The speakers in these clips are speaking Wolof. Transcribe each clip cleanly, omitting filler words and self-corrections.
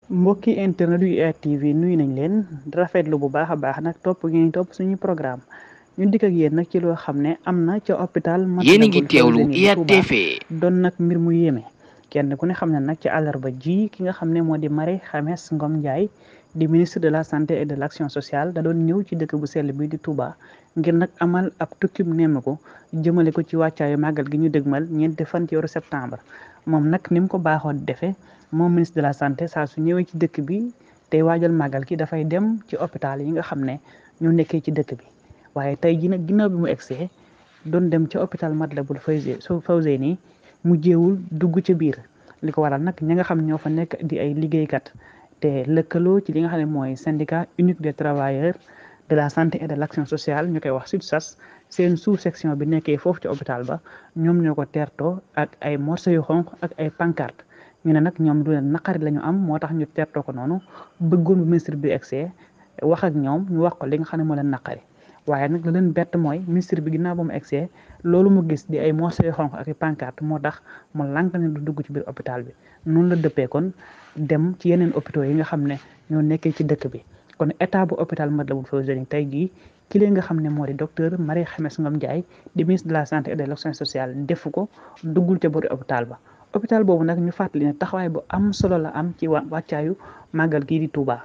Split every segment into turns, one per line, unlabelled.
mbokki internet yu IYAT TV nuyu nañ leen rafetlu bu baax a baax nag topp ngeen topp suñu programme ñu dikk ak yéen nag ci loo xam ne am na ca hôpital
yéen a ngi
Matlaboul
teewlu
Fawzeyni bu
IYAT
Touba
TV.
doon nag mbir mu yéeme kenn ku ne xam ne nag ci àllarba ji ki nga xam ne moo di Marie Khemesse Ngom Ndiaye di ministre de la santé et de l'action sociale da doon ñëw ci dëkk bu sell bi di Touba ngir nag amal ab tukkib nemmeeku jëmale ko ci wàccaayu màggal gi ñu dëgmal ñeenti fan ci weeru septembre moom nag ni mu ko baaxoo di defee moom ministre de la santé saa su ñëwee ci dëkk bi tey waajal màggal gi dafay dem ci hôpital yi nga xam ne ñoo nekkee ci dëkk bi waaye tey ji nag ginnaaw bi mu egsee doon dem ca hôpital Matlaboul Fawzeyni mu jéewul dugg ca biir li ko waral nag ña nga xam ñoo fa nekk di ay liggéeykat te lëkkaloo ci li nga xam ne mooy syndicat unique des travailleurs de la santé et de l'action sociale ñu koy wax SUTSAS seen sous-section bi nekkee foofu ci hôpital ba ñoom ñoo ko teertoo ak ay morceaux yu xonq ak ay pancarte ñu ne nag ñoom du leen naqari la ñu am moo tax ñu teertoo ko noonu bëggoon bu ministre bi egsee wax ak ñoom ñu wax ko li nga xam ne moo leen naqari waaye nag la leen bett mooy ministre bi ginnaaw ba mu egsee loolu mu gis di ay morceaux yu xonq ak ay pancarte moo tax mu lànk ne du dugg ci biir hôpital bi noonu la dëppee kon dem ci yeneen hôpitaux yi nga xam ne ñoo nekkee ci dëkk bi kon état bu hôpital Matlaboul Fawzeyni tey jii ki leen nga xam ne moo di docteur Marie Khemesse Ngom Ndiaye di ministre de la santé et de l'action sociale defu ko duggul ca boori hôpital ba hôpital boobu nag ñu fàttali ne taxawaay bu am solo la am ci wàccaayu màggal gii di Touba.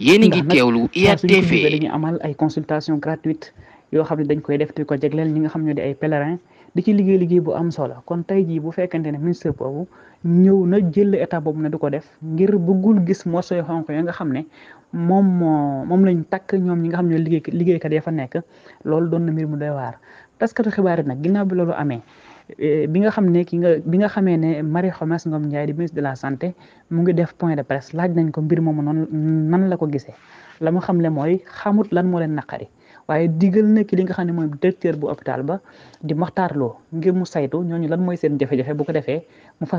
yéen a ngi teewlu IYAT TV
dañuy amal ay consultation gratuite yoo xam ne dañ koy def di ko jagleel ñi nga xam ne di ay pèlerin di ci liggéey bu am solo kon tey jii bu fekkente ne ministre boobu ñëw na jël état boobu ne du ko def ngir bëggul gis morceau yu xonq yi nga xam ne moom lañ takk ñoom ñi nga xam ne liggéeykat ya fa nekk loolu doon na mbir mu doy waar taskatu xibaar yi nag ginnaaw bi loolu amee bi nga xamee ne Marie Khemesse Ngom Ndiaye di ministre de la santé mu ngi def point de presse laaj nañ ko mbir moomu noonu nan la ko gisee la mu xamle mooy xamut lan moo leen naqari waaye digal na ki li nga xam ne mooy directeur bu hôpital ba di Makhtar Lo ngir mu saytu ñooñu lan mooy seen jafe-jafe bu ko defee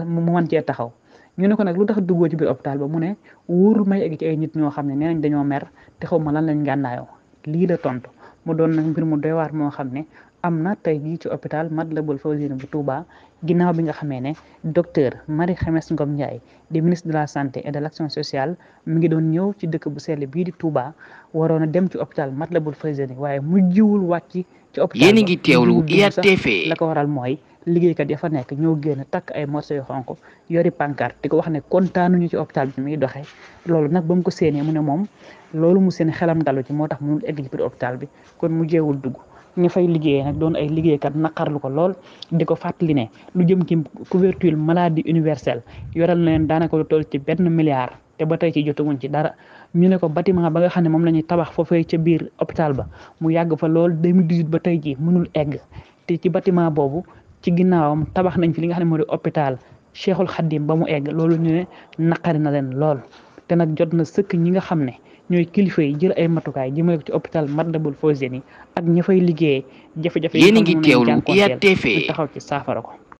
mu mën cee taxaw ñu ne ko nag lu tax duggoo ci biir hôpital ba mu ne wóorul may egg ci ay nit ñoo xam ne nee nañ dañoo mer te xaw ma lan lañ gànnaayoo lii la tontu mu doon nag mbir mu doy waar moo xam ne am na tey jii ci hôpital Matlaboul Fawzeyni bu Touba ginnaaw bi nga xamee ne docteur Marie Khemesse Ngom Ndiaye di ministre de la santé et de l'action sociale mi ngi doon ñëw ci dëkk bu sell bii di Touba waroon a dem ci hôpital Matlaboul Fawzeyni waaye mu jiwul wàcc ci hôpital
yéen a ngi teewlu IYAT TV
la ko waral mooy liggéeykat ya fa nekk ñoo génn takk ay morceaux yu xonq yori pancarte di ko wax ne kontaanuñu ci hôpital bi muy doxee loolu nag ba mu ko séenee mu ne moom loolu mu seen xelam dalu ci moo tax mënul egg ci biir hôpital bi kon mu jeewul dugg ñu fay liggéeyee nag doon ay liggéeykat naqarlu ko lool di ko fàttali ne lu jëm ci couverture maladie universelle yoral na leen daanaka lu toll ci 1 milliard te ba tey ci jotaguñ ci dara ñu ne ko bâtiment ba nga xam ne moom la ñuy tabax foofee ca biir hôpital ba mu yàgg fa lool 2018 ba tey jii mënul egg te ci bâtiment boobu ci ginnaawam tabax nañ fi li nga xam ne moo di hôpital Cheikhul Khadim ba mu egg loolu ñu ne naqari na leen lool te nag jot na sëkk ñi nga xam ne ñooy kilifa yi jël ay matukaay jëmale ko ci hôpital Matlaboul Fawzeyni ak ña fay liggéeyee jafe-jafe
yéen a ngi teewlu IYAT TV
ñu taxaw ci saafara ko